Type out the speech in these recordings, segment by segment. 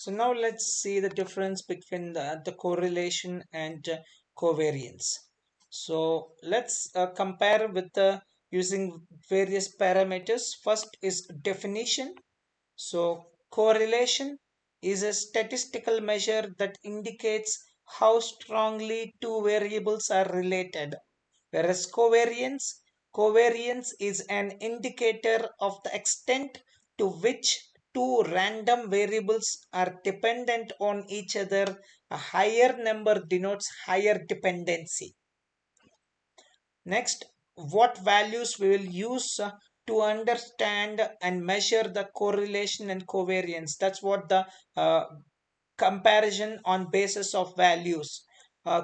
So now let's see the difference between the correlation and covariance. So let's compare with using various parameters. First is definition. So correlation is a statistical measure that indicates how strongly two variables are related, whereas covariance is an indicator of the extent to which two random variables are dependent on each other. A higher number denotes higher dependency. Next, what values we will use to understand and measure the correlation and covariance. That's what the comparison on basis of values.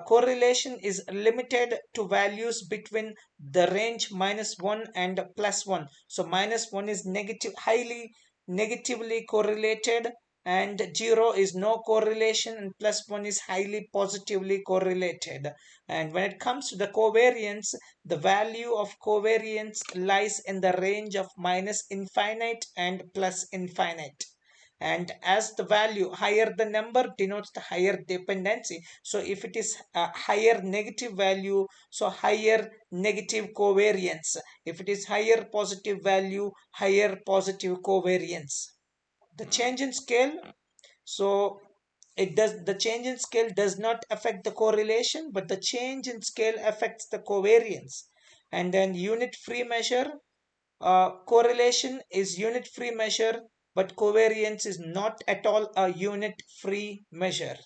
Correlation is limited to values between the range -1 and +1. So -1 is negative, highly negatively correlated, and 0 is no correlation, and +1 is highly positively correlated. And when it comes to the covariance, the value of covariance lies in the range of -infinite and +infinite. And as the value higher the number denotes the higher dependency. So if it is a higher negative value, so higher negative covariance. If it is higher positive value, higher positive covariance. The change in scale, so the change in scale does not affect the correlation, but the change in scale affects the covariance. And then unit free measure, correlation is unit free measure, but covariance is not at all a unit free measure.